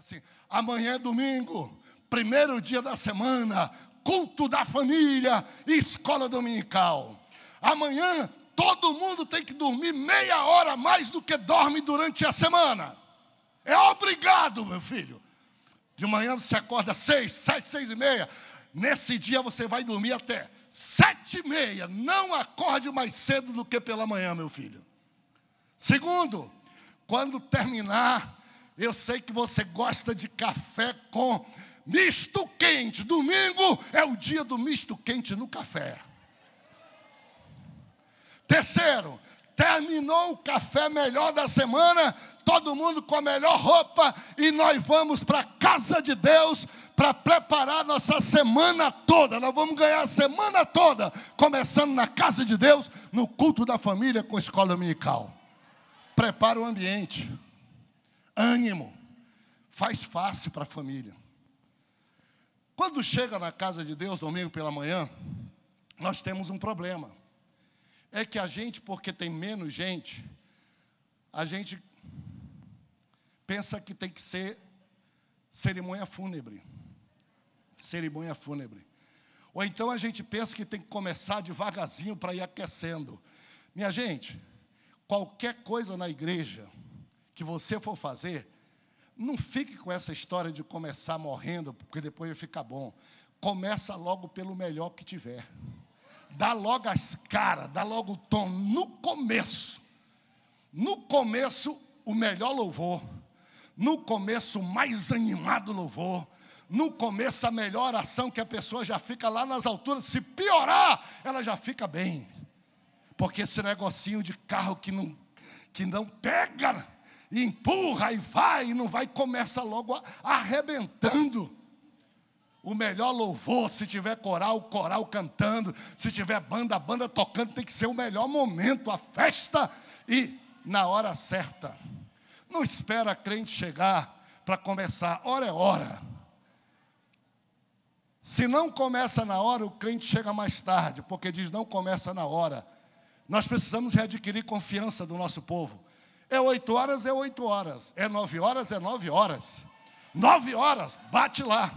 assim: amanhã é domingo, primeiro dia da semana, culto da família e escola dominical. Amanhã todo mundo tem que dormir meia hora mais do que dorme durante a semana. É obrigado, meu filho. De manhã você acorda 6, 7, 6 e meia. Nesse dia você vai dormir até 7 e meia. Não acorde mais cedo do que pela manhã, meu filho. Segundo, quando terminar, eu sei que você gosta de café com misto quente. Domingo é o dia do misto quente no café. Terceiro, terminou o café melhor da semana, todo mundo com a melhor roupa, e nós vamos para a casa de Deus para preparar nossa semana toda. Nós vamos ganhar a semana toda, começando na casa de Deus, no culto da família com a escola dominical. Prepara o ambiente, ânimo, faz fácil para a família. Quando chega na casa de Deus, domingo pela manhã, nós temos um problema. É que a gente, porque tem menos gente, a gente pensa que tem que ser cerimônia fúnebre. Cerimônia fúnebre. Ou então a gente pensa que tem que começar devagarzinho para ir aquecendo. Minha gente, qualquer coisa na igreja que você for fazer, não fique com essa história de começar morrendo, porque depois vai ficar bom. Começa logo pelo melhor que tiver. Dá logo as caras, dá logo o tom. No começo, o melhor louvor. No começo, o mais animado louvor. No começo, a melhor oração, que a pessoa já fica lá nas alturas. Se piorar, ela já fica bem. Porque esse negocinho de carro que não pega, e empurra, e vai, e não vai, começa logo arrebentando. O melhor louvor, se tiver coral, coral cantando. Se tiver banda, a banda tocando. Tem que ser o melhor momento, a festa, e na hora certa. Não espera a crente chegar para começar. Hora é hora. Se não começa na hora, o crente chega mais tarde, porque diz: não começa na hora. Nós precisamos readquirir confiança do nosso povo. É 8 horas, é 8 horas. É 9 horas, é 9 horas. 9 horas, bate lá.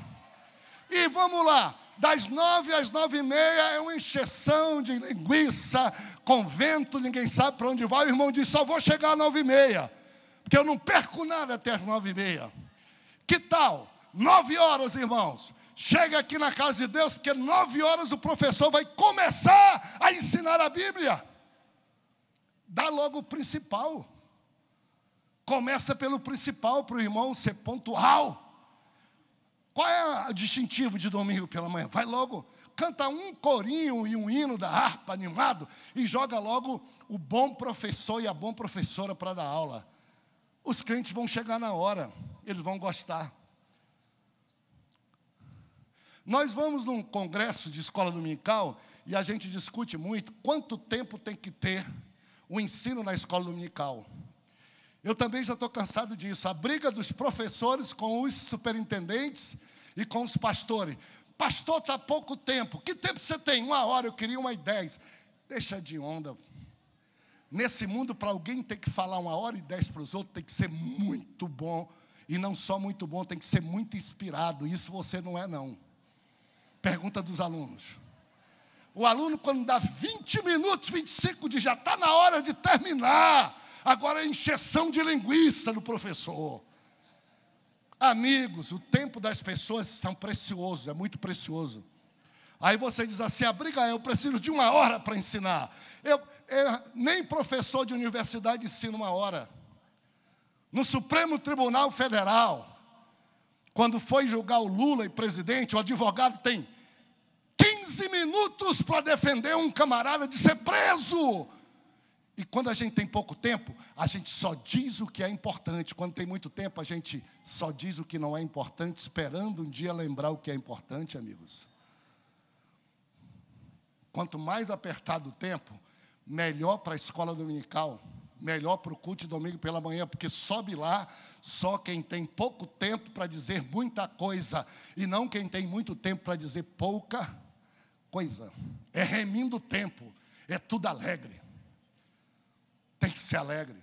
E vamos lá, das 9 às 9h30 é uma encheção de linguiça, convento, ninguém sabe para onde vai. O irmão diz: só vou chegar às 9h30, porque eu não perco nada até às 9h30. Que tal? 9 horas, irmãos. Chega aqui na casa de Deus, porque 9 horas o professor vai começar a ensinar a Bíblia. Dá logo o principal. Começa pelo principal, para o irmão ser pontual. Qual é o distintivo de domingo pela manhã? Vai logo, canta um corinho e um hino da harpa animado e joga logo o bom professor e a boa professora para dar aula. Os crentes vão chegar na hora, eles vão gostar. Nós vamos num congresso de escola dominical e a gente discute muito quanto tempo tem que ter o ensino na escola dominical. Eu também já estou cansado disso. A briga dos professores com os superintendentes e com os pastores. Pastor, está pouco tempo. Que tempo você tem? 1 hora, eu queria 1h10. Deixa de onda. Nesse mundo, para alguém ter que falar 1h10 para os outros, tem que ser muito bom. E não só muito bom, tem que ser muito inspirado. Isso você não é, não. Pergunta dos alunos. O aluno, quando dá 20 minutos, 25, diz: já está na hora de terminar. Agora é encheção de linguiça do professor. Amigos, o tempo das pessoas são precioso, é muito precioso. Aí você diz assim: Abrigael, eu preciso de 1 hora para ensinar. Nem professor de universidade ensina 1 hora. No Supremo Tribunal Federal, quando foi julgar o Lula e presidente, o advogado tem 15 minutos para defender um camarada de ser preso. E quando a gente tem pouco tempo, a gente só diz o que é importante. Quando tem muito tempo, a gente só diz o que não é importante, esperando um dia lembrar o que é importante, amigos. Quanto mais apertado o tempo, melhor para a escola dominical, melhor para o culto de domingo pela manhã, porque sobe lá só quem tem pouco tempo para dizer muita coisa, e não quem tem muito tempo para dizer pouca coisa. É remindo o tempo, é tudo alegre. Tem que ser alegre.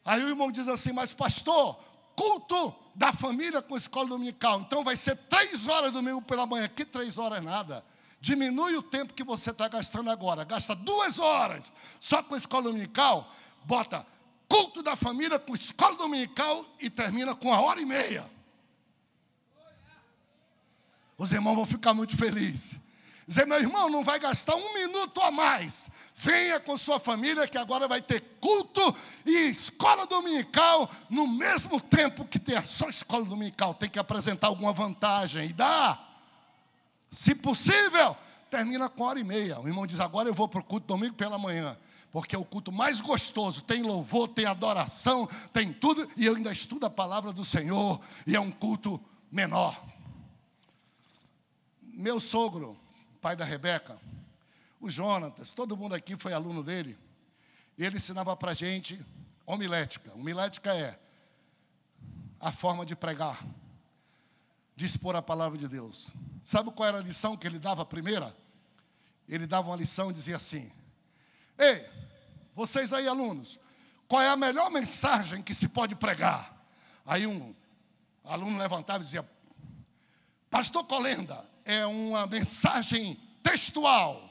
Aí o irmão diz assim: mas pastor, culto da família com escola dominical. Então vai ser 3 horas domingo pela manhã. Que 3 horas nada. Diminui o tempo que você está gastando agora. Gasta 2 horas só com a escola dominical. Bota culto da família com escola dominical e termina com 1h30. Os irmãos vão ficar muito felizes. Dizer, meu irmão, não vai gastar 1 minuto a mais. Venha com sua família que agora vai ter culto e escola dominical no mesmo tempo que tem a só escola dominical. Tem que apresentar alguma vantagem. E dá. Se possível, termina com 1h30. O irmão diz, agora eu vou para o culto domingo pela manhã. Porque é o culto mais gostoso. Tem louvor, tem adoração, tem tudo. E eu ainda estudo a palavra do Senhor. E é um culto menor. Meu sogro, pai da Rebeca, o Jonatas, todo mundo aqui foi aluno dele. Ele ensinava para a gente homilética. Homilética é a forma de pregar, de expor a palavra de Deus. Sabe qual era a lição que ele dava a primeira? Ele dava uma lição e dizia assim, ei, vocês aí alunos, qual é a melhor mensagem que se pode pregar? Aí um aluno levantava e dizia, pastor Colenda, é uma mensagem textual.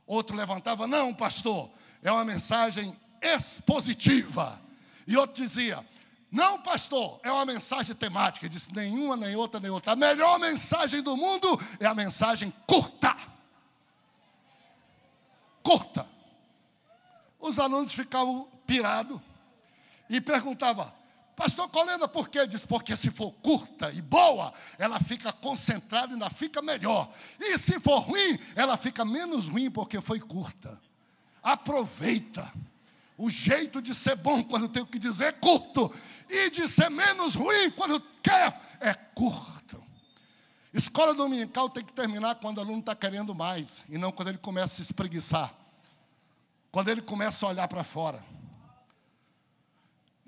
Outro levantava, não, pastor, é uma mensagem expositiva. E outro dizia, não, pastor, é uma mensagem temática. Ele disse, nenhuma, nem outra, nem outra. A melhor mensagem do mundo é a mensagem curta. Curta. Os alunos ficavam pirados e perguntavam, pastor Colenda, por quê? Diz, porque se for curta e boa, ela fica concentrada e ainda fica melhor. E se for ruim, ela fica menos ruim porque foi curta. Aproveita. O jeito de ser bom quando tem o que dizer é curto. E de ser menos ruim quando quer é curto. Escola dominical tem que terminar quando o aluno está querendo mais. E não quando ele começa a se espreguiçar. Quando ele começa a olhar para fora.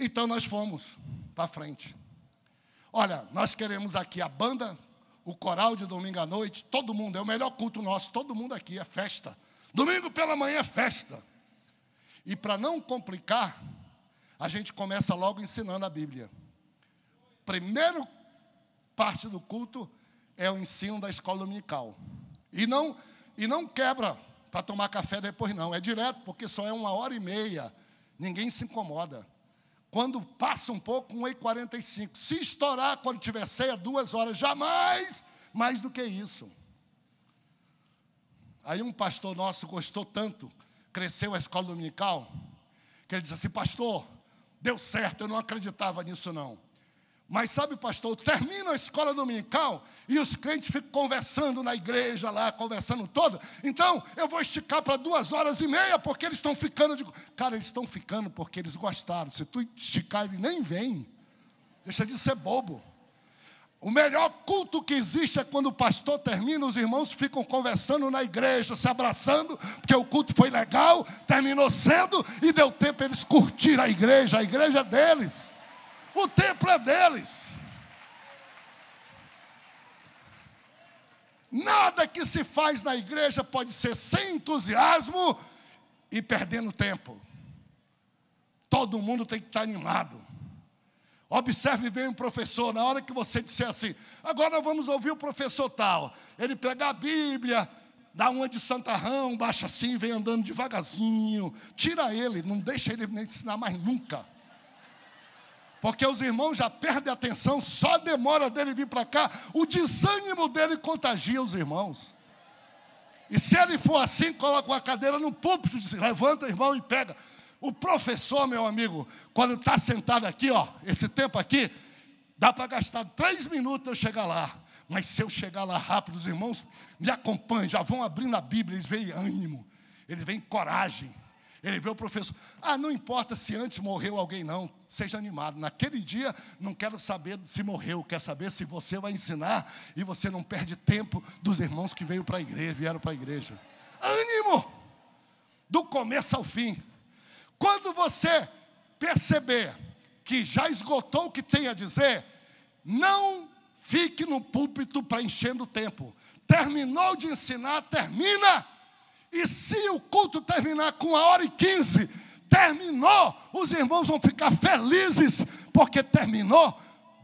Então nós fomos para frente. Olha, nós queremos aqui a banda, o coral de domingo à noite, todo mundo, é o melhor culto nosso, todo mundo aqui, é festa. Domingo pela manhã é festa. E para não complicar, a gente começa logo ensinando a Bíblia. Primeira parte do culto é o ensino da escola dominical. E não quebra para tomar café depois não, é direto, porque só é 1h30, ninguém se incomoda. Quando passa um pouco, 1h45. Se estourar, quando tiver ceia, 2 horas. Jamais mais do que isso. Aí um pastor nosso gostou tanto, cresceu a escola dominical, que ele disse assim, pastor, deu certo, eu não acreditava nisso não. Mas sabe, pastor, termina a escola dominical e os crentes ficam conversando na igreja lá, conversando todo. Então, eu vou esticar para 2h30, porque eles estão ficando. Cara, eles estão ficando porque eles gostaram. Se tu esticar, ele nem vem. Deixa de ser bobo. O melhor culto que existe é quando o pastor termina, os irmãos ficam conversando na igreja, se abraçando, porque o culto foi legal, terminou cedo e deu tempo para eles curtir a igreja é deles. O templo é deles. Nada que se faz na igreja pode ser sem entusiasmo e perdendo tempo. Todo mundo tem que estar animado. Observe bem um professor, na hora que você disser assim, agora vamos ouvir o professor tal. Ele pega a Bíblia, dá uma de santarrão, baixa assim, vem andando devagarzinho. Tira ele, não deixa ele nem ensinar mais nunca. Porque os irmãos já perdem a atenção, só a demora dele vir para cá, o desânimo dele contagia os irmãos. E se ele for assim, coloca uma cadeira no púlpito, diz, levanta, irmão, e pega. O professor, meu amigo, quando está sentado aqui, ó, esse tempo aqui, dá para gastar 3 minutos eu chegar lá. Mas se eu chegar lá rápido, os irmãos me acompanham, já vão abrindo a Bíblia, eles veem ânimo, eles veem coragem. Ele vê o professor, não importa se antes morreu alguém não, seja animado. Naquele dia, não quero saber se morreu, quero saber se você vai ensinar e você não perde tempo dos irmãos que vieram para a igreja. Ânimo! Do começo ao fim. Quando você perceber que já esgotou o que tem a dizer, não fique no púlpito para enchendo o tempo. Terminou de ensinar, termina. E se o culto terminar com 1h15, terminou, os irmãos vão ficar felizes, porque terminou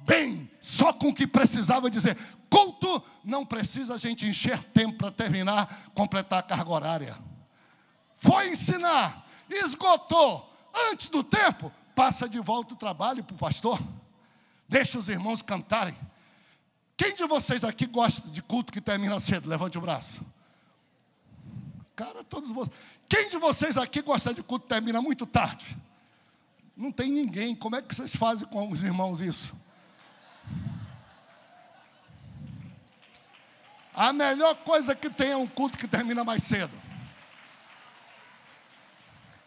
bem, só com o que precisava dizer. Culto não precisa a gente encher tempo para terminar, completar a carga horária. Foi ensinar, esgotou, antes do tempo, passa de volta o trabalho para o pastor. Deixa os irmãos cantarem. Quem de vocês aqui gosta de culto que termina cedo? Levante o braço. Cara, todos vocês. Quem de vocês aqui gosta de culto que termina muito tarde? Não tem ninguém. Como é que vocês fazem com os irmãos isso? A melhor coisa que tem é um culto que termina mais cedo.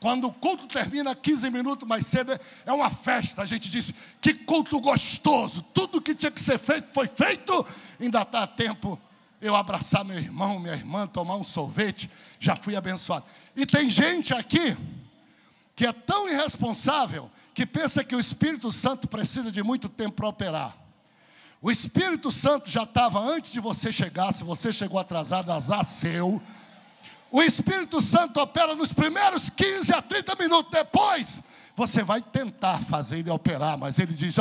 Quando o culto termina 15 minutos mais cedo, é uma festa. A gente diz, que culto gostoso. Tudo que tinha que ser feito, foi feito. Ainda está a tempo eu abraçar meu irmão, minha irmã, tomar um sorvete. Já fui abençoado. E tem gente aqui que é tão irresponsável que pensa que o Espírito Santo precisa de muito tempo para operar. O Espírito Santo já estava antes de você chegar. Se você chegou atrasado, azar seu. O Espírito Santo opera nos primeiros 15 a 30 minutos. Depois, você vai tentar fazer ele operar. Mas ele diz,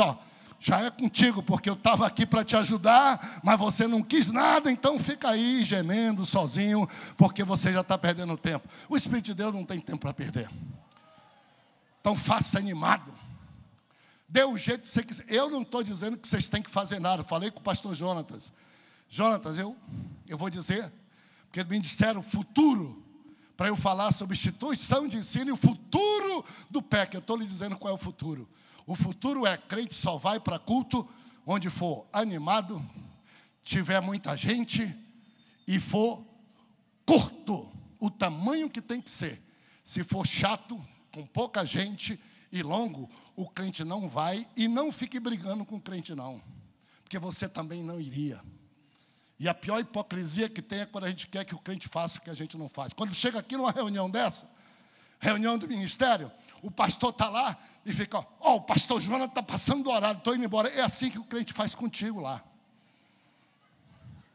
já é contigo, porque eu estava aqui para te ajudar, mas você não quis nada, então fica aí gemendo sozinho, porque você já está perdendo tempo. O Espírito de Deus não tem tempo para perder. Então faça animado. Dê o jeito que você quiser. Eu não estou dizendo que vocês têm que fazer nada. Falei com o pastor Jonatas. Jonatas, eu vou dizer, porque me disseram futuro, para eu falar sobre instituição de ensino e o futuro do PEC. Eu estou lhe dizendo qual é o futuro. O futuro é, crente só vai para culto onde for animado, tiver muita gente e for curto, o tamanho que tem que ser. Se for chato, com pouca gente e longo, o crente não vai. E não fique brigando com o crente não, porque você também não iria. E a pior hipocrisia que tem é quando a gente quer que o crente faça o que a gente não faz. Quando chega aqui numa reunião dessa, reunião do ministério, o pastor está lá e fica, o pastor Jonas está passando do horário, estou indo embora. É assim que o crente faz contigo lá.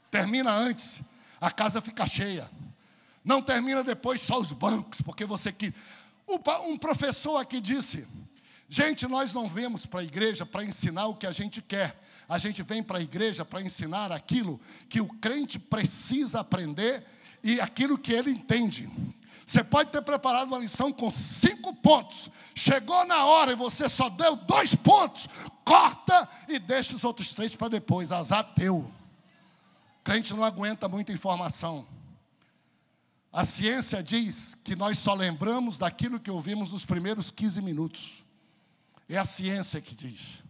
Termina antes, a casa fica cheia. Não termina depois só os bancos, porque você quis. Um professor aqui disse, gente, nós não vemos para a igreja para ensinar o que a gente quer. A gente vem para a igreja para ensinar aquilo que o crente precisa aprender e aquilo que ele entende. Você pode ter preparado uma lição com 5 pontos. Chegou na hora e você só deu 2 pontos. Corta e deixa os outros 3 para depois. Azar teu. O crente não aguenta muita informação. A ciência diz que nós só lembramos daquilo que ouvimos nos primeiros 15 minutos. É a ciência que diz.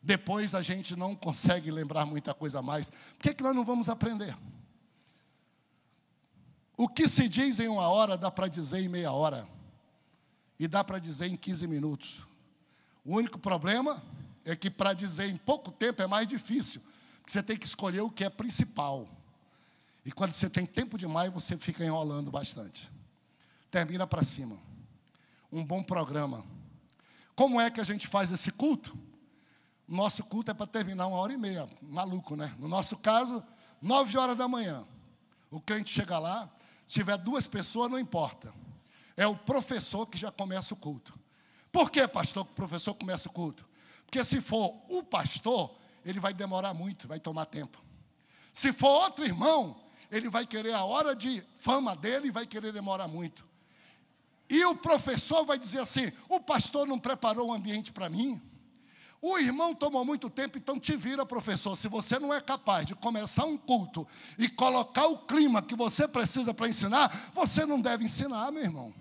Depois a gente não consegue lembrar muita coisa mais. Por que nós não vamos aprender? O que se diz em 1 hora, dá para dizer em meia hora. E dá para dizer em 15 minutos. O único problema é que para dizer em pouco tempo é mais difícil. Porque você tem que escolher o que é principal. E quando você tem tempo demais, você fica enrolando bastante. Termina para cima. Um bom programa. Como é que a gente faz esse culto? Nosso culto é para terminar 1h30. Maluco, né? No nosso caso, 9 horas da manhã. O crente chega lá. Se tiver 2 pessoas, não importa. É o professor que já começa o culto. Por que, pastor, que o professor começa o culto? Porque se for o pastor, ele vai demorar muito, vai tomar tempo. Se for outro irmão, ele vai querer a hora de fama dele e vai querer demorar muito. E o professor vai dizer assim, o pastor não preparou um ambiente para mim? O irmão tomou muito tempo, então te vira, professor. Se você não é capaz de começar um culto e colocar o clima que você precisa para ensinar, você não deve ensinar, meu irmão.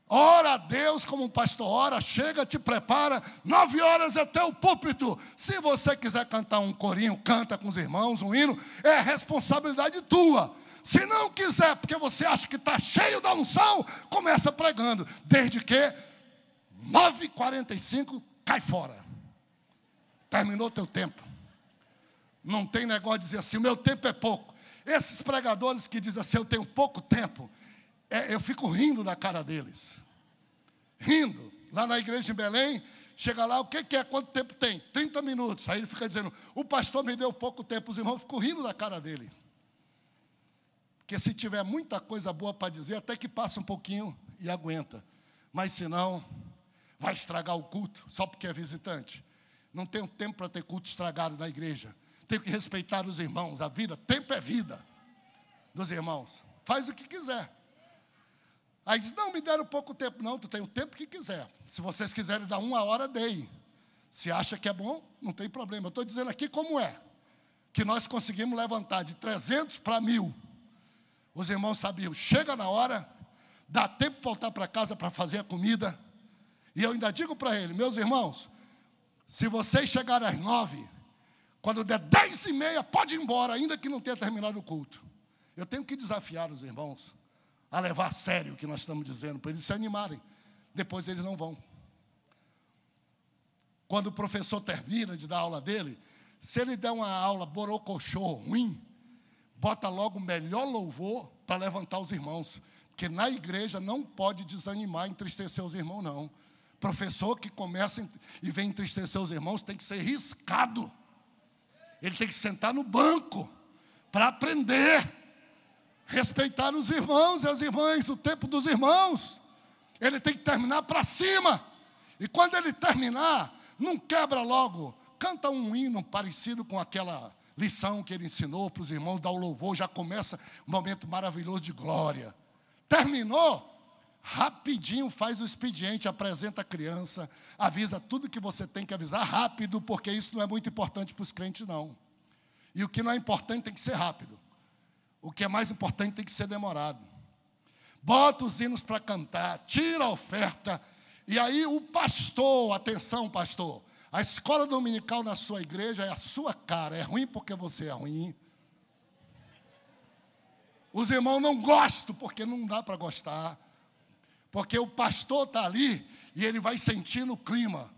Ora a Deus como um pastor ora, chega, te prepara, 9 horas é teu púlpito. Se você quiser cantar um corinho, canta com os irmãos, um hino, é responsabilidade tua. Se não quiser, porque você acha que está cheio da unção, começa pregando. Desde que 9h45, cai fora. Terminou teu tempo. Não tem negócio de dizer assim, o meu tempo é pouco. Esses pregadores que dizem assim, eu tenho pouco tempo, eu fico rindo da cara deles. Rindo. Lá na igreja em Belém, chega lá, o que é? Quanto tempo tem? 30 minutos. Aí ele fica dizendo, o pastor me deu pouco tempo. Os irmãos ficam rindo da cara dele. Porque se tiver muita coisa boa para dizer, até que passa um pouquinho e aguenta. Mas se não, vai estragar o culto, só porque é visitante. Não tenho tempo para ter culto estragado na igreja. Tenho que respeitar os irmãos. A vida, tempo é vida dos irmãos. Faz o que quiser. Aí diz, não, me deram pouco tempo. Não, tu tem o tempo que quiser. Se vocês quiserem dar 1 hora, deem. Se acha que é bom, não tem problema. Eu estou dizendo aqui como é. Que nós conseguimos levantar de 300 para 1.000. Os irmãos sabiam, chega na hora, dá tempo de voltar para casa para fazer a comida. E eu ainda digo para ele, meus irmãos, se vocês chegarem às 9, quando der 10h30, pode ir embora, ainda que não tenha terminado o culto. Eu tenho que desafiar os irmãos a levar a sério o que nós estamos dizendo, para eles se animarem. Depois eles não vão. Quando o professor termina de dar a aula dele, se ele der uma aula borocochô ruim, bota logo o melhor louvor para levantar os irmãos. Porque na igreja não pode desanimar, entristecer os irmãos, não. Professor que começa e vem entristecer os irmãos tem que ser riscado. Ele tem que sentar no banco para aprender. Respeitar os irmãos e as irmãs, o tempo dos irmãos. Ele tem que terminar para cima. E quando ele terminar, não quebra logo. Canta um hino parecido com aquela lição que ele ensinou para os irmãos, dá o louvor, já começa um momento maravilhoso de glória. Terminou, rapidinho faz o expediente, apresenta a criança, avisa tudo que você tem que avisar rápido, porque isso não é muito importante para os crentes, não. E o que não é importante tem que ser rápido. O que é mais importante tem que ser demorado. Bota os hinos para cantar, tira a oferta, e aí o pastor, atenção pastor, a escola dominical na sua igreja é a sua cara, é ruim porque você é ruim. Os irmãos não gostam porque não dá para gostar. Porque o pastor está ali e ele vai sentindo o clima.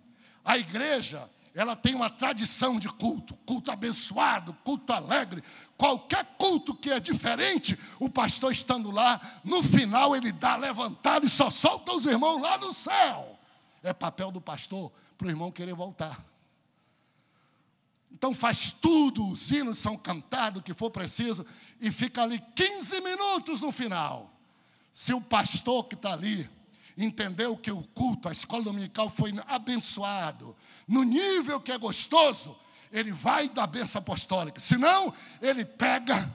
A igreja, ela tem uma tradição de culto, culto abençoado, culto alegre. Qualquer culto que é diferente, o pastor estando lá, no final ele dá levantado e só solta os irmãos lá no céu. É papel do pastor para o irmão querer voltar. Então faz tudo, os hinos são cantados, o que for preciso, e fica ali 15 minutos no final. Se o pastor que está ali entendeu que o culto, a escola dominical foi abençoado, no nível que é gostoso, ele vai dar bênção apostólica. Senão, ele pega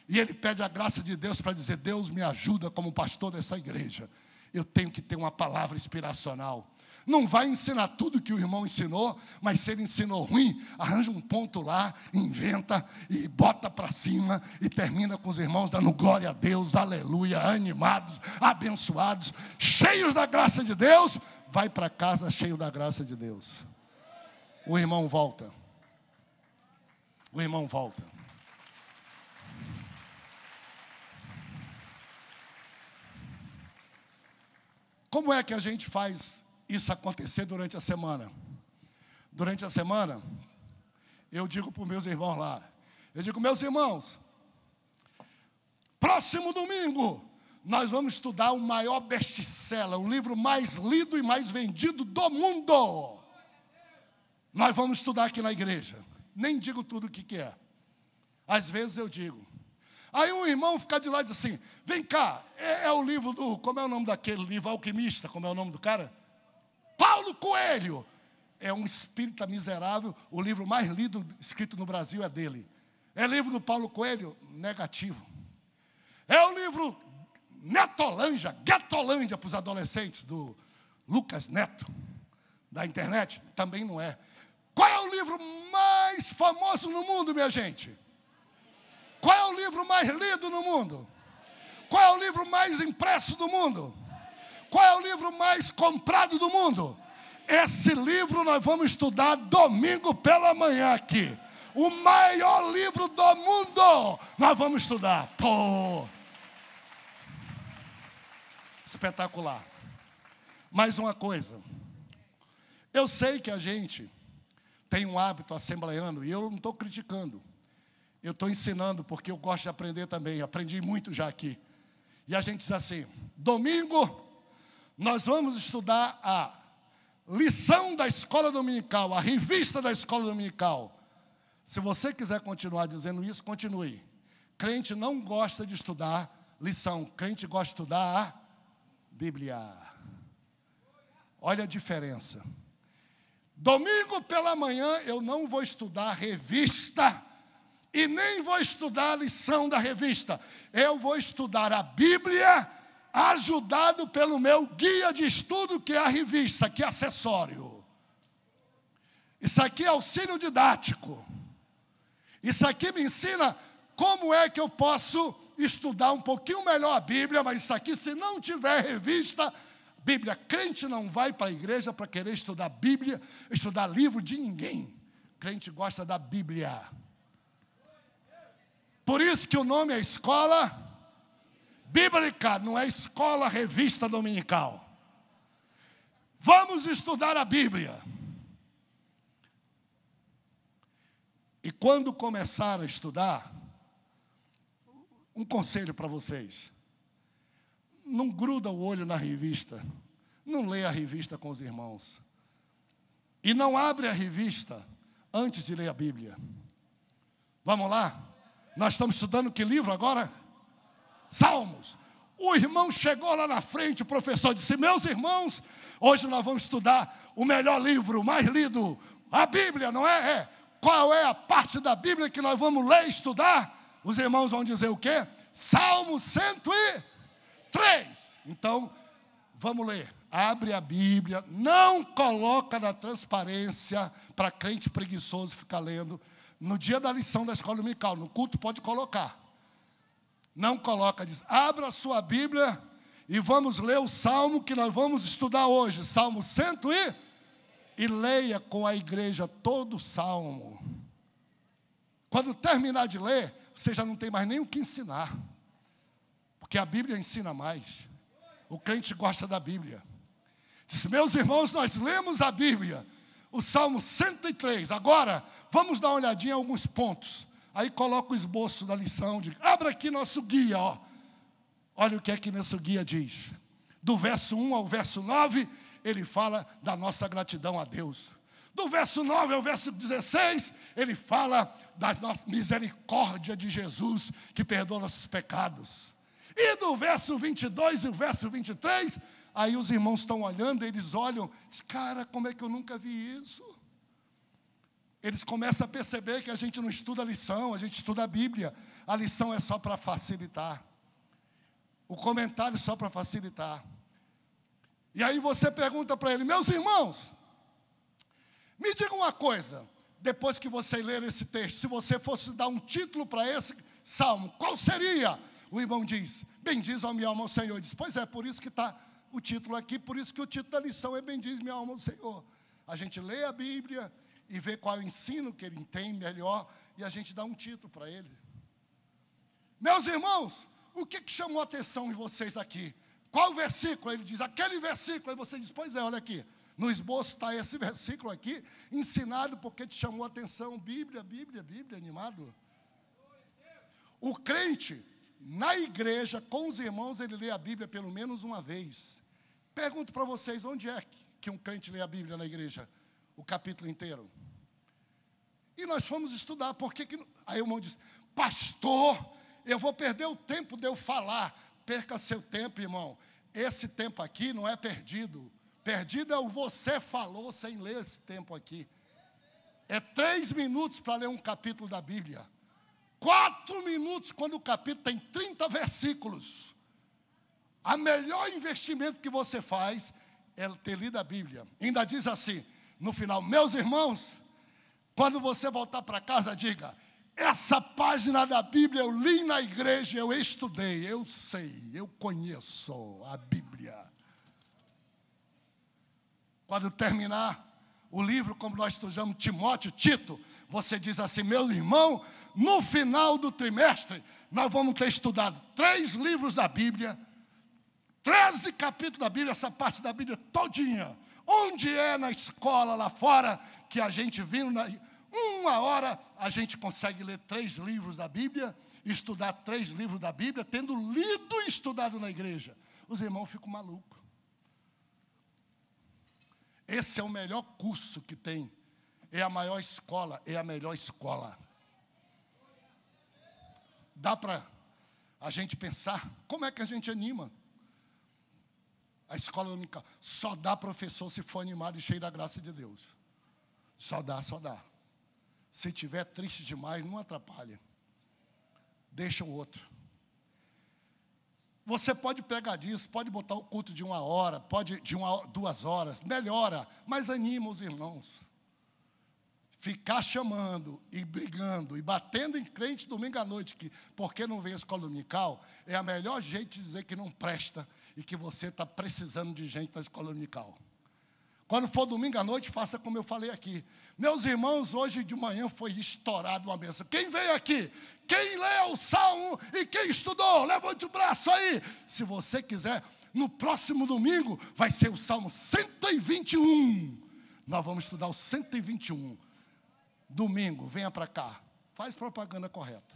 e ele pede a graça de Deus para dizer, Deus me ajuda como pastor dessa igreja. Eu tenho que ter uma palavra inspiracional. Não vai ensinar tudo que o irmão ensinou, mas se ele ensinou ruim, arranja um ponto lá, inventa e bota para cima e termina com os irmãos dando glória a Deus, aleluia, animados, abençoados, cheios da graça de Deus, vai para casa cheio da graça de Deus. O irmão volta. O irmão volta. Como é que a gente faz isso acontecer durante a semana? Durante a semana, eu digo para os meus irmãos lá, eu digo, meus irmãos, próximo domingo, nós vamos estudar o maior best-seller, o livro mais lido e mais vendido do mundo. Nós vamos estudar aqui na igreja. Nem digo tudo o que é. Às vezes eu digo. Aí um irmão fica de lá e diz assim, vem cá, é o livro do, como é o nome daquele livro, Alquimista, como é o nome do cara? Paulo Coelho. É um espírita miserável, o livro mais lido escrito no Brasil é dele. É livro do Paulo Coelho? Negativo. É o livro Netolândia, Getolândia para os adolescentes, do Lucas Neto, da internet? Também não é. Qual é o livro mais famoso no mundo, minha gente? Qual é o livro mais lido no mundo? Qual é o livro mais impresso do mundo? Qual é o livro mais comprado do mundo? Esse livro nós vamos estudar domingo pela manhã aqui. O maior livro do mundo nós vamos estudar. Pô! Espetacular. Mais uma coisa. Eu sei que a gente tem um hábito assembleiano e eu não estou criticando. Eu estou ensinando porque eu gosto de aprender também. Aprendi muito já aqui. E a gente diz assim, domingo nós vamos estudar a lição da escola dominical, a revista da escola dominical. Se você quiser continuar dizendo isso, continue. Crente não gosta de estudar lição, crente gosta de estudar a Bíblia. Olha a diferença. Domingo pela manhã eu não vou estudar revista e nem vou estudar a lição da revista. Eu vou estudar a Bíblia, ajudado pelo meu guia de estudo, que é a revista, que é acessório. Isso aqui é auxílio didático. Isso aqui me ensina como é que eu posso estudar um pouquinho melhor a Bíblia, mas isso aqui, se não tiver revista, Bíblia, crente não vai para a igreja para querer estudar Bíblia, estudar livro de ninguém. Crente gosta da Bíblia. Por isso que o nome é escola bíblica, não é escola revista dominical. Vamos estudar a Bíblia. E quando começar a estudar, um conselho para vocês. Não gruda o olho na revista. Não leia a revista com os irmãos. E não abre a revista antes de ler a Bíblia. Vamos lá? Nós estamos estudando que livro agora? Salmos. O irmão chegou lá na frente, o professor disse: meus irmãos, hoje nós vamos estudar o melhor livro, o mais lido, a Bíblia, não é? Qual é a parte da Bíblia que nós vamos ler e estudar? Os irmãos vão dizer o quê? Salmo 103. Então, vamos ler. Abre a Bíblia, não coloca na transparência para crente preguiçoso ficar lendo. No dia da lição da escola dominical, no culto pode colocar. Não coloca, diz: abra a sua Bíblia e vamos ler o salmo que nós vamos estudar hoje. Salmo 103. E leia com a igreja todo o salmo. Quando terminar de ler, você já não tem mais nem o que ensinar. Porque a Bíblia ensina mais. O crente gosta da Bíblia. Disse: meus irmãos, nós lemos a Bíblia, o Salmo 103. Agora, vamos dar uma olhadinha em alguns pontos. Aí coloca o esboço da lição. Abra aqui nosso guia, ó. Olha o que é que nosso guia diz. Do verso 1 ao verso 9, ele fala da nossa gratidão a Deus. Do verso 9 ao verso 16, ele fala da nossa misericórdia de Jesus, que perdoa nossos pecados. E do verso 22 e o verso 23, aí os irmãos estão olhando, eles olham, dizem: cara, como é que eu nunca vi isso? Eles começam a perceber que a gente não estuda a lição, a gente estuda a Bíblia. A lição é só para facilitar. O comentário é só para facilitar. E aí você pergunta para ele: meus irmãos, me diga uma coisa, depois que você ler esse texto, se você fosse dar um título para esse salmo, qual seria? O irmão diz: bendiz a minha alma ao Senhor. Diz: pois é, por isso que está o título aqui, por isso que o título da lição é bendiz minha alma ao Senhor. A gente lê a Bíblia e vê qual é o ensino que ele tem melhor, e a gente dá um título para ele. Meus irmãos, o que chamou a atenção em vocês aqui? Qual versículo? Ele diz: aquele versículo. Aí você diz: pois é, olha aqui. No esboço está esse versículo aqui, ensinado porque te chamou a atenção. Bíblia, Bíblia, Bíblia, animado. O crente, na igreja, com os irmãos, ele lê a Bíblia pelo menos uma vez. Pergunto para vocês: onde é que um crente lê a Bíblia na igreja? O capítulo inteiro. E nós fomos estudar, por que... Aí o irmão diz: pastor, eu vou perder o tempo de eu falar. Perca seu tempo, irmão. Esse tempo aqui não é perdido. Perdido é o você falou sem ler esse tempo aqui. É 3 minutos para ler um capítulo da Bíblia. 4 minutos quando o capítulo tem 30 versículos. O melhor investimento que você faz é ter lido a Bíblia. Ainda diz assim, no final: meus irmãos, quando você voltar para casa, diga: essa página da Bíblia eu li na igreja, eu estudei, eu sei, eu conheço a Bíblia. Quando terminar o livro, como nós estudamos Timóteo, Tito, você diz assim: meu irmão, no final do trimestre, nós vamos ter estudado 3 livros da Bíblia, 13 capítulos da Bíblia, essa parte da Bíblia todinha. Onde é na escola lá fora que a gente vindo, uma hora a gente consegue ler 3 livros da Bíblia, estudar 3 livros da Bíblia, tendo lido e estudado na igreja. Os irmãos ficam malucos. Esse é o melhor curso que tem. É a maior escola, é a melhor escola. Dá para a gente pensar, como é que a gente anima? A escola dominical só dá professor se for animado e cheio da graça de Deus. Só dá, só dá. Se tiver triste demais, não atrapalha. Deixa o outro. Você pode pegar disso, pode botar o culto de 1 hora, pode de 2 horas, melhora, mas anima os irmãos. Ficar chamando e brigando e batendo em crente domingo à noite, que porque não vem a escola dominical, é a melhor jeito de dizer que não presta e que você está precisando de gente na escola dominical. Quando for domingo à noite, faça como eu falei aqui. Meus irmãos, hoje de manhã foi estourado uma bênção. Quem veio aqui? Quem leu o Salmo e quem estudou? Levante o braço aí. Se você quiser, no próximo domingo vai ser o Salmo 121. Nós vamos estudar o 121. Domingo, venha para cá. Faz propaganda correta.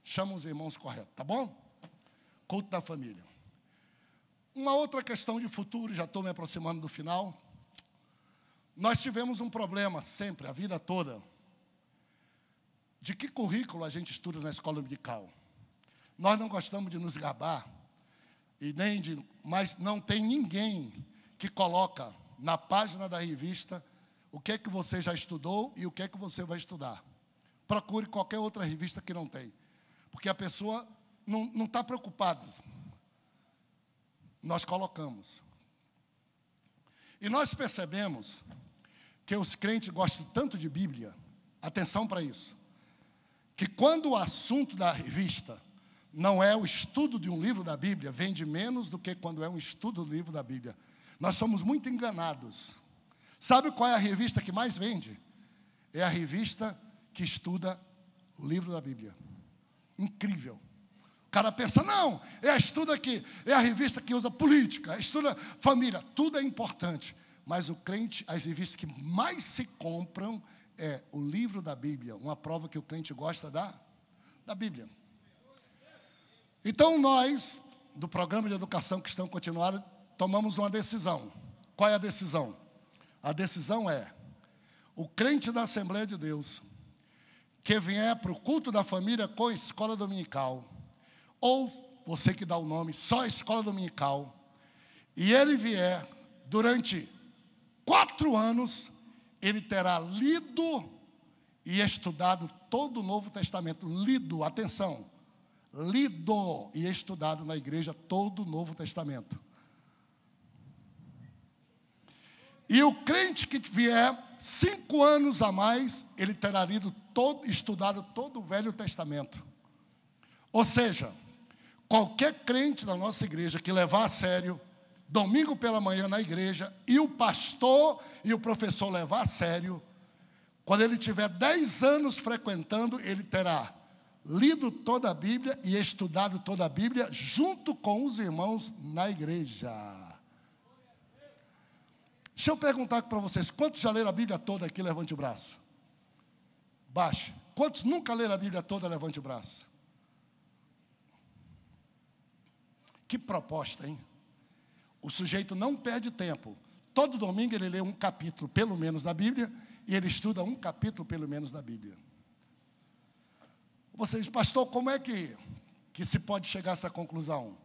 Chama os irmãos corretos, tá bom? Culto da família. Uma outra questão de futuro, já estou me aproximando do final. Nós tivemos um problema sempre, a vida toda, de que currículo a gente estuda na escola dominical. Nós não gostamos de nos gabar, mas não tem ninguém que coloca na página da revista o que é que você já estudou e o que é que você vai estudar. Procure qualquer outra revista que não tem, porque a pessoa não está preocupada. Nós colocamos. E nós percebemos que os crentes gostam tanto de Bíblia, atenção para isso, que quando o assunto da revista não é o estudo de um livro da Bíblia, vende menos do que quando é um estudo do livro da Bíblia. Nós somos muito enganados. Sabe qual é a revista que mais vende? É a revista que estuda o livro da Bíblia. Incrível. O cara pensa, não, estuda aqui, é a revista que usa política, estuda família, tudo é importante. Mas o crente, as revistas que mais se compram é o livro da Bíblia, uma prova que o crente gosta da Bíblia. Então nós, do programa de educação Cristã Continuada, tomamos uma decisão. Qual é a decisão? A decisão é, o crente da Assembleia de Deus, que vier para o culto da família com escola dominical, ou você que dá o nome, só escola dominical, e ele vier durante 4 anos, ele terá lido e estudado todo o Novo Testamento. Lido, atenção, lido e estudado na igreja todo o Novo Testamento. E o crente que vier 5 anos a mais, ele terá estudado todo o Velho Testamento. Ou seja, qualquer crente da nossa igreja que levar a sério, domingo pela manhã na igreja, e o pastor e o professor levar a sério, quando ele tiver 10 anos frequentando, ele terá lido toda a Bíblia e estudado toda a Bíblia junto com os irmãos na igreja. Deixa eu perguntar para vocês, quantos já leram a Bíblia toda aqui? Levante o braço. Baixe. Quantos nunca leram a Bíblia toda? Levante o braço. Que proposta, hein? O sujeito não perde tempo. Todo domingo ele lê um capítulo, pelo menos, da Bíblia, e ele estuda um capítulo, pelo menos, da Bíblia. Você diz, pastor, como é que se pode chegar a essa conclusão?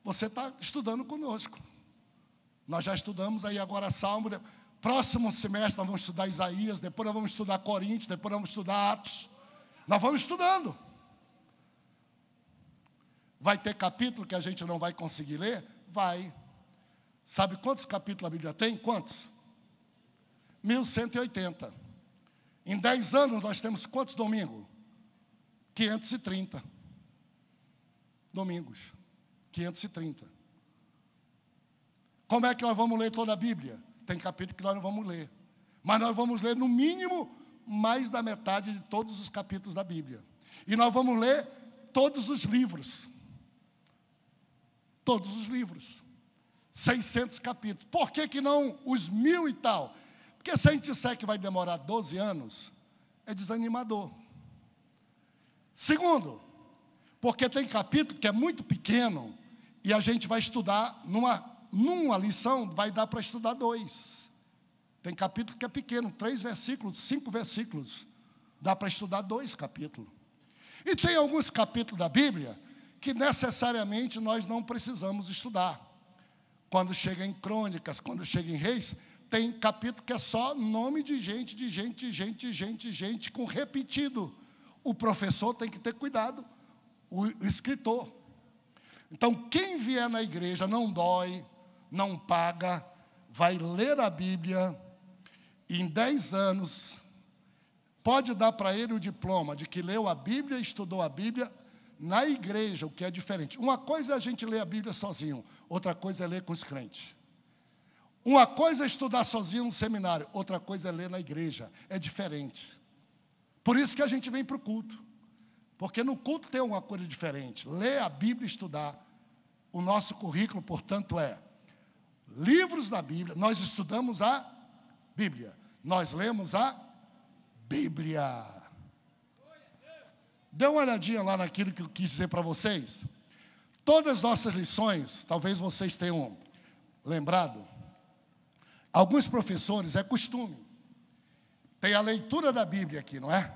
Você está estudando conosco. Nós já estudamos aí agora Salmo. Próximo semestre nós vamos estudar Isaías, depois nós vamos estudar Coríntios, depois nós vamos estudar Atos. Nós vamos estudando. Vai ter capítulo que a gente não vai conseguir ler? Vai. Sabe quantos capítulos a Bíblia tem? Quantos? 1180. Em 10 anos nós temos quantos domingos? 530. Domingos. 530. Como é que nós vamos ler toda a Bíblia? Tem capítulo que nós não vamos ler. Mas nós vamos ler, no mínimo, mais da metade de todos os capítulos da Bíblia. E nós vamos ler todos os livros. Todos os livros. 600 capítulos. Por que não os 1000 e tal? Porque se a gente disser que vai demorar 12 anos, é desanimador. Segundo, porque tem capítulo que é muito pequeno e a gente vai estudar numa lição, vai dar para estudar 2. Tem capítulo que é pequeno, 3 versículos, 5 versículos. Dá para estudar 2 capítulos. E tem alguns capítulos da Bíblia que necessariamente nós não precisamos estudar. Quando chega em Crônicas, quando chega em Reis, tem capítulo que é só nome de gente, com repetido. O professor tem que ter cuidado, o escritor. Então, quem vier na igreja não dói, não paga, vai ler a Bíblia, e em 10 anos, pode dar para ele o diploma de que leu a Bíblia, estudou a Bíblia na igreja, o que é diferente. Uma coisa é a gente ler a Bíblia sozinho, outra coisa é ler com os crentes. Uma coisa é estudar sozinho no seminário, outra coisa é ler na igreja, é diferente. Por isso que a gente vem para o culto, porque no culto tem uma coisa diferente, ler a Bíblia e estudar. O nosso currículo, portanto, é livros da Bíblia, nós estudamos a Bíblia, nós lemos a Bíblia. Dê uma olhadinha lá naquilo que eu quis dizer para vocês. Todas as nossas lições, talvez vocês tenham lembrado, alguns professores, é costume, tem a leitura da Bíblia aqui, não é?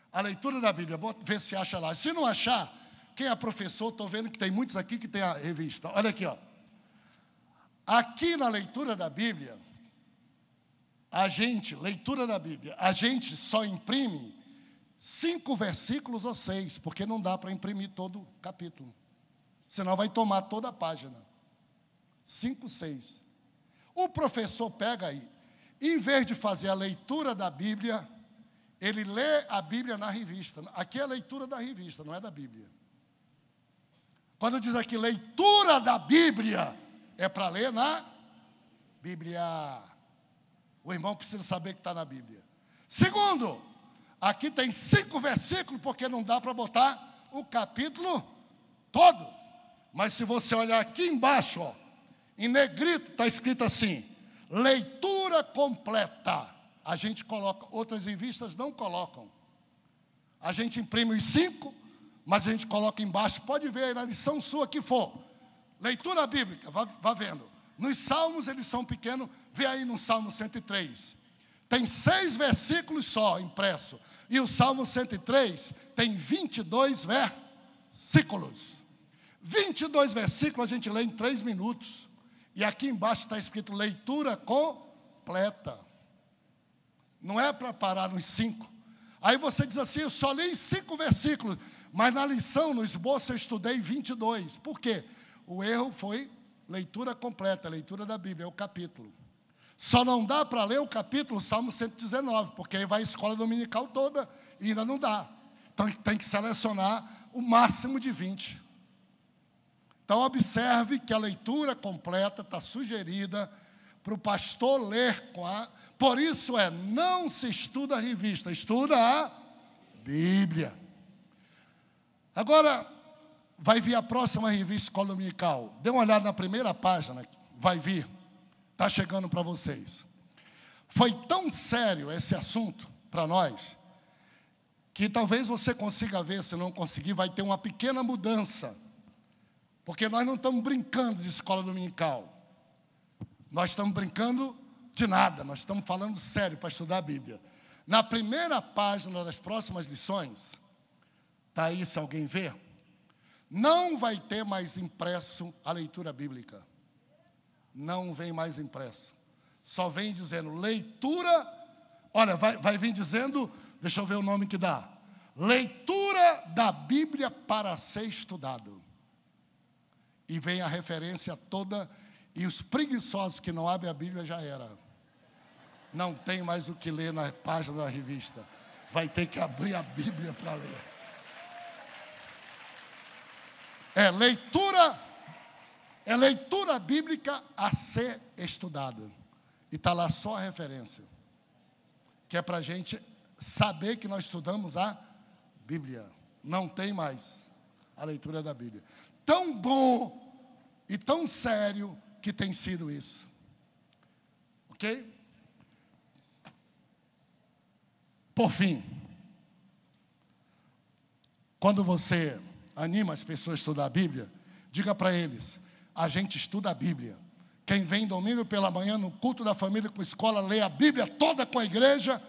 A leitura da Bíblia, vou ver se acha lá. Se não achar, quem é professor, estou vendo que tem muitos aqui que tem a revista. Olha aqui, ó. Aqui na leitura da Bíblia, leitura da Bíblia, a gente só imprime 5 versículos ou 6, porque não dá para imprimir todo o capítulo. Senão vai tomar toda a página. 5, 6. O professor pega aí, em vez de fazer a leitura da Bíblia, ele lê a Bíblia na revista. Aqui é a leitura da revista, não é da Bíblia. Quando diz aqui leitura da Bíblia, é para ler na Bíblia. O irmão precisa saber que está na Bíblia. Segundo, aqui tem 5 versículos, porque não dá para botar o capítulo todo. Mas se você olhar aqui embaixo, ó, em negrito está escrito assim, leitura completa. A gente coloca, outras revistas não colocam. A gente imprime os 5, mas a gente coloca embaixo, pode ver aí na lição sua que for. Leitura bíblica, vá vendo. Nos salmos eles são pequenos, vê aí no Salmo 103. Tem 6 versículos só impresso. E o Salmo 103 tem 22 versículos. 22 versículos a gente lê em 3 minutos. E aqui embaixo está escrito leitura completa. Não é para parar nos 5. Aí você diz assim, eu só li 5 versículos. Mas na lição, no esboço, eu estudei 22. Por quê? O erro foi leitura completa, leitura da Bíblia, é o capítulo. Só não dá para ler o capítulo Salmo 119, porque aí vai a escola dominical toda e ainda não dá. Então tem que selecionar o máximo de 20. Então observe que a leitura completa está sugerida para o pastor ler com a... Por isso não se estuda a revista, estuda a Bíblia. Agora, vai vir a próxima revista Escola Dominical. Dê uma olhada na primeira página, vai vir. Está chegando para vocês. Foi tão sério esse assunto para nós, que talvez você consiga ver, se não conseguir, vai ter uma pequena mudança. Porque nós não estamos brincando de escola dominical. Nós estamos brincando de nada, nós estamos falando sério para estudar a Bíblia. Na primeira página das próximas lições, está aí se alguém vê, não vai ter mais impresso a leitura bíblica. Não vem mais impresso. Só vem dizendo leitura, olha, vai vir dizendo, deixa eu ver o nome que dá. Leitura da Bíblia para ser estudado. E vem a referência toda, e os preguiçosos que não abrem a Bíblia já era. Não tem mais o que ler na página da revista. Vai ter que abrir a Bíblia para ler. É leitura bíblica a ser estudada. E está lá só a referência. Que é para a gente saber que nós estudamos a Bíblia. Não tem mais a leitura da Bíblia. Tão bom e tão sério que tem sido isso. Ok? Por fim, quando você anima as pessoas a estudar a Bíblia, diga para eles, a gente estuda a Bíblia. Quem vem domingo pela manhã no culto da família com a escola, lê a Bíblia toda com a igreja,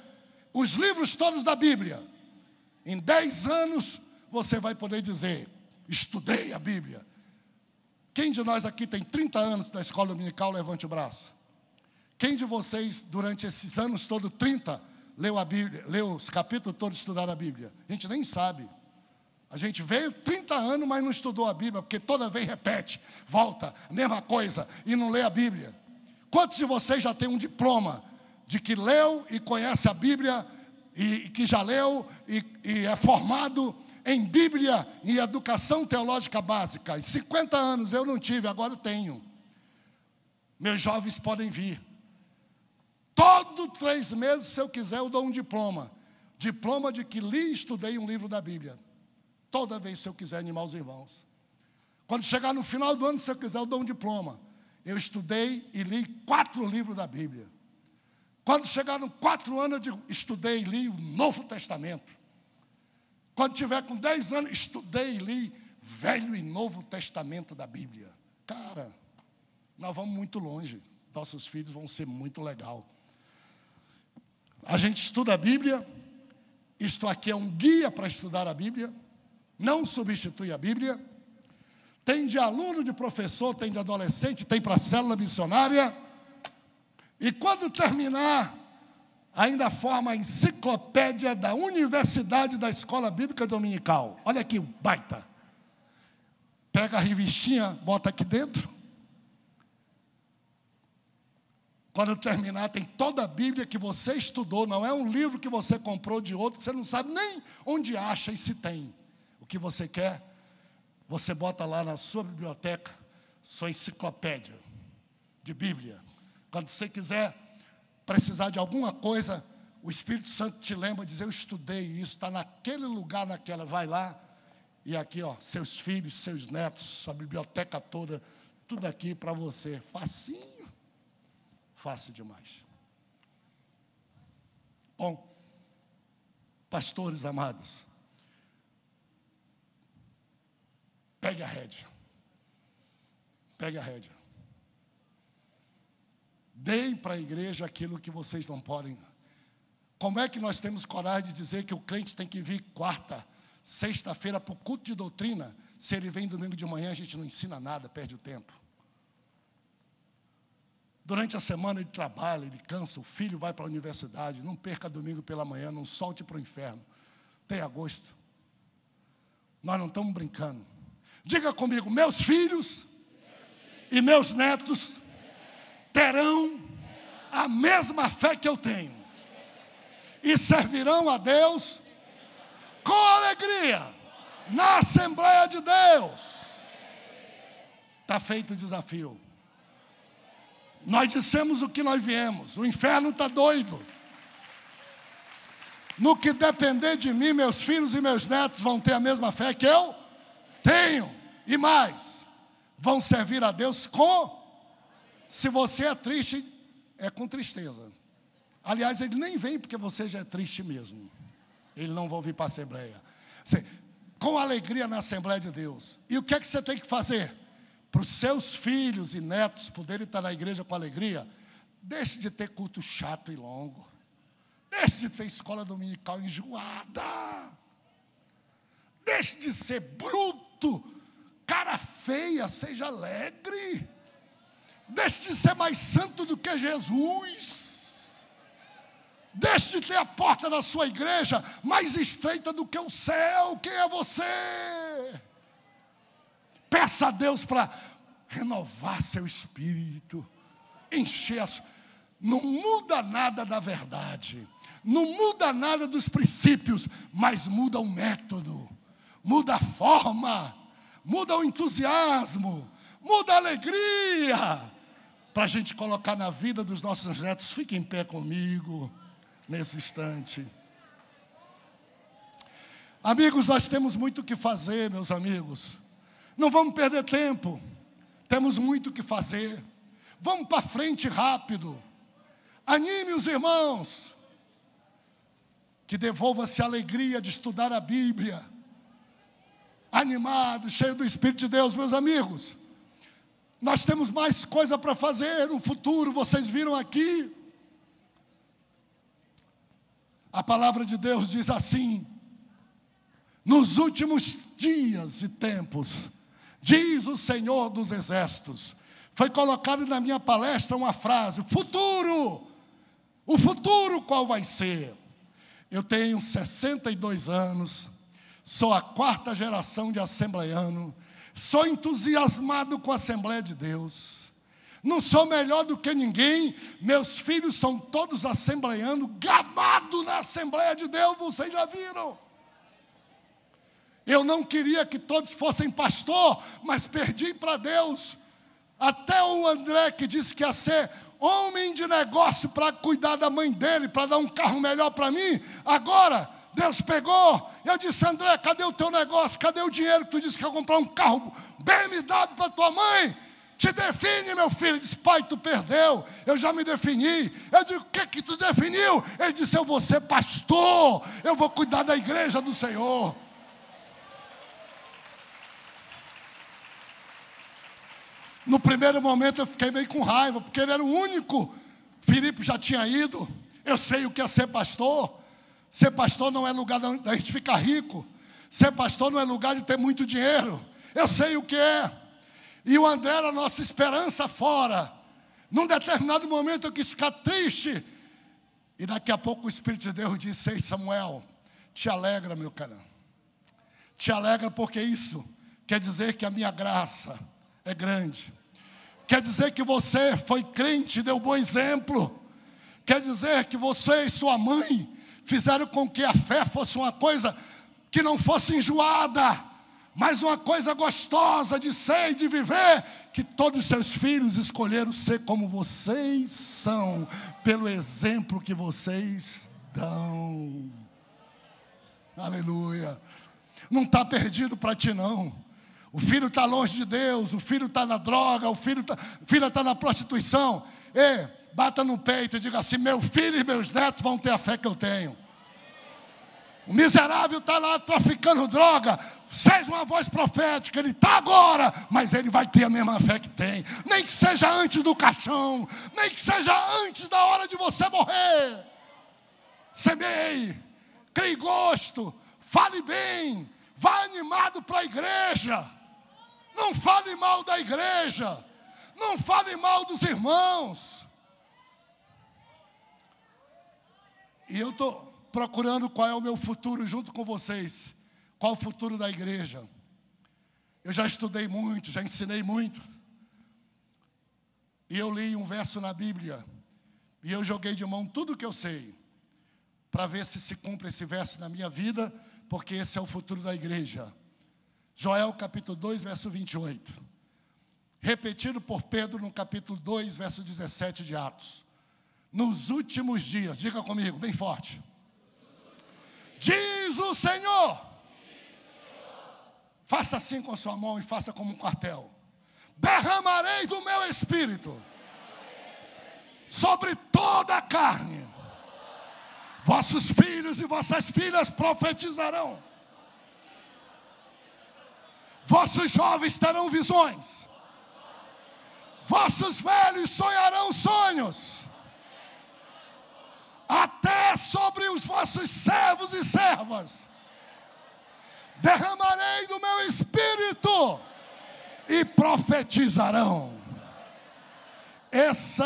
os livros todos da Bíblia. Em 10 anos, você vai poder dizer, estudei a Bíblia. Quem de nós aqui tem 30 anos da escola dominical, levante o braço. Quem de vocês, durante esses anos todos, 30, leu a Bíblia, leu os capítulos todos, estudaram a Bíblia? A gente nem sabe. A gente veio 30 anos, mas não estudou a Bíblia, porque toda vez repete, volta, mesma coisa, e não lê a Bíblia. Quantos de vocês já têm um diploma de que leu e conhece a Bíblia, e que já leu e é formado em Bíblia e educação teológica básica? E 50 anos eu não tive, agora eu tenho. Meus jovens podem vir. Todo 3 meses, se eu quiser, eu dou um diploma. Diploma de que li e estudei um livro da Bíblia. Toda vez, se eu quiser animar os irmãos. Quando chegar no final do ano, se eu quiser, eu dou um diploma. Eu estudei e li 4 livros da Bíblia. Quando chegar no 4 anos, eu estudei e li o Novo Testamento. Quando tiver com 10 anos, estudei e li Velho e Novo Testamento da Bíblia. Cara, nós vamos muito longe. Nossos filhos vão ser muito legal. A gente estuda a Bíblia. Isto aqui é um guia para estudar a Bíblia. Não substitui a Bíblia. Tem de aluno, de professor, tem de adolescente, tem para célula missionária. E quando terminar, ainda forma a enciclopédia da Universidade da Escola Bíblica Dominical. Olha aqui, baita. Pega a revistinha, bota aqui dentro. Quando terminar, tem toda a Bíblia que você estudou. Não é um livro que você comprou de outro, que você não sabe nem onde acha e se tem. O que você quer, você bota lá na sua biblioteca, sua enciclopédia de Bíblia. Quando você quiser precisar de alguma coisa, o Espírito Santo te lembra, diz: eu estudei isso, está naquele lugar, naquela, vai lá. E aqui, ó, seus filhos, seus netos, sua biblioteca toda, tudo aqui para você. Facinho. Fácil demais. Bom, pastores amados, pegue a rédea. Pegue a rédea. Deem para a igreja aquilo que vocês não podem. Como é que nós temos coragem de dizer que o crente tem que vir quarta, sexta-feira para o culto de doutrina? Se ele vem domingo de manhã, a gente não ensina nada, perde o tempo. Durante a semana ele trabalha, ele cansa, o filho vai para a universidade. Não perca domingo pela manhã, não solte para o inferno. Tenha gosto. Nós não estamos brincando. Diga comigo: meus filhos e meus netos terão a mesma fé que eu tenho e servirão a Deus com alegria na Assembleia de Deus. Está feito o desafio. Nós dissemos o que nós viemos. O inferno está doido. No que depender de mim, meus filhos e meus netos vão ter a mesma fé que eu tenho. E mais, vão servir a Deus com... Se você é triste, é com tristeza. Aliás, ele nem vem porque você já é triste mesmo. Eles não vão vir para a Assembleia. Com alegria na Assembleia de Deus. E o que é que você tem que fazer? Para os seus filhos e netos poderem estar na igreja com alegria, deixe de ter culto chato e longo. Deixe de ter escola dominical enjoada. Deixe de ser bruto, cara feia, seja alegre. Deixe de ser mais santo do que Jesus. Deixe de ter a porta da sua igreja mais estreita do que o céu. Quem é você? Peça a Deus para renovar seu espírito, encher as... Não muda nada da verdade, não muda nada dos princípios, mas muda o método, muda a forma, muda o entusiasmo, muda a alegria, para a gente colocar na vida dos nossos netos. Fique em pé comigo nesse instante. Amigos, nós temos muito o que fazer, meus amigos. Não vamos perder tempo. Temos muito o que fazer. Vamos para frente rápido. Anime os irmãos. Que devolva-se a alegria de estudar a Bíblia. Animado, cheio do Espírito de Deus, meus amigos. Nós temos mais coisa para fazer no futuro. Vocês viram aqui. A palavra de Deus diz assim: nos últimos dias e tempos, diz o Senhor dos Exércitos, foi colocado na minha palestra uma frase: o futuro qual vai ser? Eu tenho 62 anos, sou a 4ª geração de assembleiano, sou entusiasmado com a Assembleia de Deus, não sou melhor do que ninguém, meus filhos são todos assembleianos, gamados na Assembleia de Deus, vocês já viram. Eu não queria que todos fossem pastor, mas perdi para Deus. Até o André, que disse que ia ser homem de negócio para cuidar da mãe dele, para dar um carro melhor para mim, agora Deus pegou. Eu disse: André, cadê o teu negócio? Cadê o dinheiro que tu disse que ia comprar um carro BMW para tua mãe? Te define, meu filho. Ele disse: pai, tu perdeu, eu já me defini. Eu digo: o que tu definiu? Ele disse: eu vou ser pastor, eu vou cuidar da igreja do Senhor. No primeiro momento eu fiquei meio com raiva, porque ele era o único. Filipe já tinha ido. Eu sei o que é ser pastor. Ser pastor não é lugar da gente ficar rico. Ser pastor não é lugar de ter muito dinheiro. Eu sei o que é. E o André era a nossa esperança fora. Num determinado momento eu quis ficar triste. E daqui a pouco o Espírito de Deus disse: ei, Samuel, te alegra, meu cara. Te alegra, porque isso quer dizer que a minha graça é grande. Quer dizer que você foi crente, deu bom exemplo. Quer dizer que você e sua mãe fizeram com que a fé fosse uma coisa que não fosse enjoada, mas uma coisa gostosa de ser e de viver, que todos os seus filhos escolheram ser como vocês são, pelo exemplo que vocês dão. Aleluia. Não está perdido para ti, não. O filho está longe de Deus, o filho está na droga, o filho está na prostituição. Ei, bata no peito e diga assim: meu filho e meus netos vão ter a fé que eu tenho. O miserável está lá traficando droga, seja uma voz profética, ele está agora, mas ele vai ter a mesma fé que tem. Nem que seja antes do caixão, nem que seja antes da hora de você morrer. Semeie, crie gosto, fale bem, vá animado para a igreja. Não fale mal da igreja, não fale mal dos irmãos. E eu estou procurando qual é o meu futuro junto com vocês. Qual o futuro da igreja? Eu já estudei muito, já ensinei muito. E eu li um verso na Bíblia, e eu joguei de mão tudo o que eu sei, para ver se cumpre esse verso na minha vida, porque esse é o futuro da igreja. Joel capítulo 2, verso 28. Repetido por Pedro no capítulo 2, verso 17 de Atos. Nos últimos dias, diga comigo, bem forte. Diz o Senhor. Faça assim com a sua mão e faça como um quartel. Derramarei do meu espírito sobre toda a carne. Vossos filhos e vossas filhas profetizarão. Vossos jovens terão visões. Vossos velhos sonharão sonhos. Até sobre os vossos servos e servas derramarei do meu espírito e profetizarão. Esse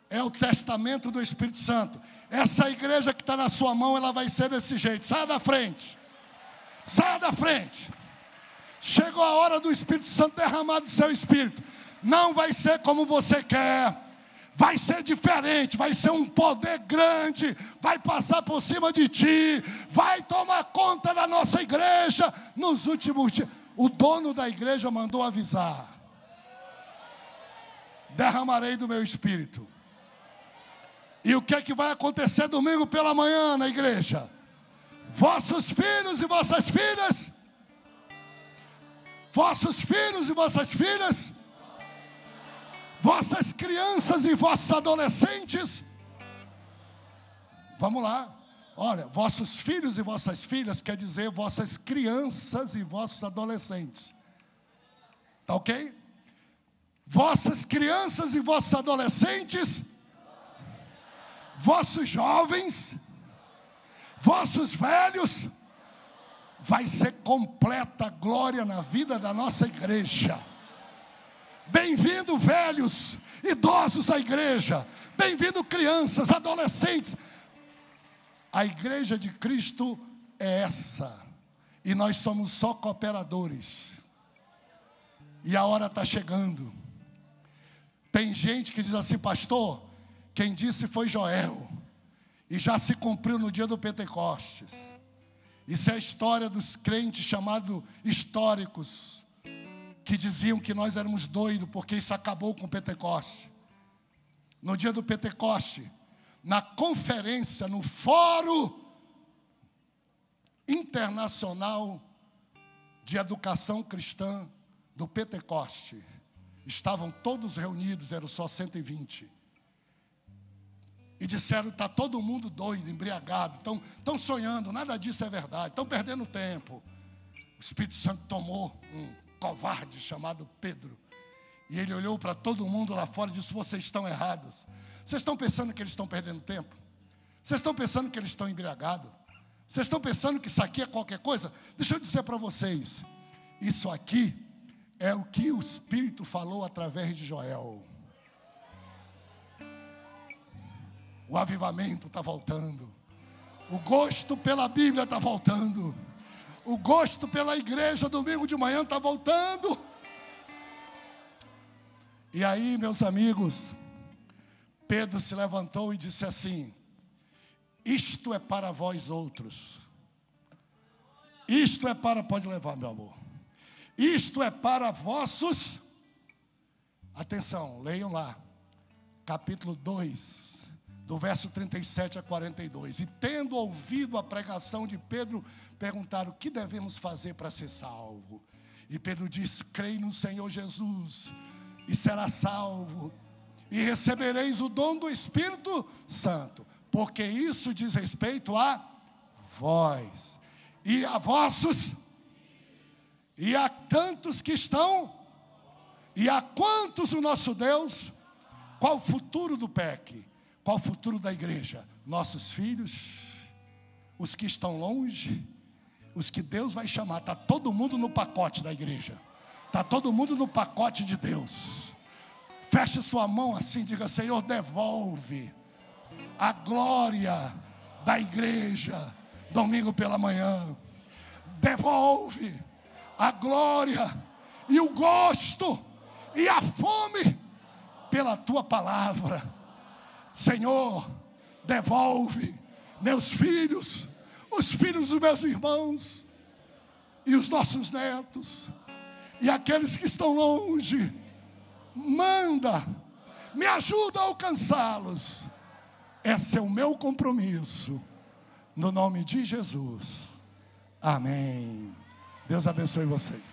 é o testamento do Espírito Santo. Essa igreja que está na sua mão, ela vai ser desse jeito. Saia da frente. Saia da frente. Chegou a hora do Espírito Santo derramar do seu espírito. Não vai ser como você quer. Vai ser diferente. Vai ser um poder grande. Vai passar por cima de ti. Vai tomar conta da nossa igreja. Nos últimos dias, o dono da igreja mandou avisar: derramarei do meu espírito. E o que é que vai acontecer domingo pela manhã na igreja? Vossos filhos e vossas filhas, vossos filhos e vossas filhas, vossas crianças e vossos adolescentes. Vamos lá. Olha, vossos filhos e vossas filhas quer dizer vossas crianças e vossos adolescentes. Tá ok? Vossas crianças e vossos adolescentes, vossos jovens, vossos velhos, vai ser completa glória na vida da nossa igreja. Bem-vindo, velhos, idosos à igreja. Bem-vindo, crianças, adolescentes. A igreja de Cristo é essa. E nós somos só cooperadores. E a hora está chegando. Tem gente que diz assim: pastor, quem disse foi Joel. E já se cumpriu no dia do Pentecostes. Isso é a história dos crentes chamados históricos, que diziam que nós éramos doidos, porque isso acabou com o Pentecoste. No dia do Pentecoste, na conferência, no Fórum Internacional de Educação Cristã do Pentecoste, estavam todos reunidos, eram só 120. E disseram: está todo mundo doido, embriagado, estão sonhando, nada disso é verdade, estão perdendo tempo. O Espírito Santo tomou um covarde chamado Pedro, e ele olhou para todo mundo lá fora e disse: vocês estão errados. Vocês estão pensando que eles estão perdendo tempo? Vocês estão pensando que eles estão embriagados? Vocês estão pensando que isso aqui é qualquer coisa? Deixa eu dizer para vocês, isso aqui é o que o Espírito falou através de Joel. O avivamento está voltando. O gosto pela Bíblia está voltando. O gosto pela igreja domingo de manhã está voltando. E aí, meus amigos, Pedro se levantou e disse assim: isto é para vós outros. Isto é para, pode levar, meu amor. Isto é para vossos. Atenção, leiam lá. Capítulo 2. Do verso 37 a 42. E tendo ouvido a pregação de Pedro, perguntaram: o que devemos fazer para ser salvo? E Pedro disse: crei no Senhor Jesus e será salvo, e recebereis o dom do Espírito Santo, porque isso diz respeito a vós, e a vossos, e a tantos que estão, e a quantos o nosso Deus. Qual o futuro do PEC? Qual o futuro da igreja? Nossos filhos, os que estão longe, os que Deus vai chamar. Está todo mundo no pacote da igreja. Está todo mundo no pacote de Deus. Feche sua mão assim, diga: Senhor, devolve a glória da igreja domingo pela manhã. Devolve a glória e o gosto e a fome pela tua palavra. Senhor, devolve meus filhos, os filhos dos meus irmãos e os nossos netos e aqueles que estão longe. Manda, me ajuda a alcançá-los. Esse é o meu compromisso, no nome de Jesus. Amém. Deus abençoe vocês.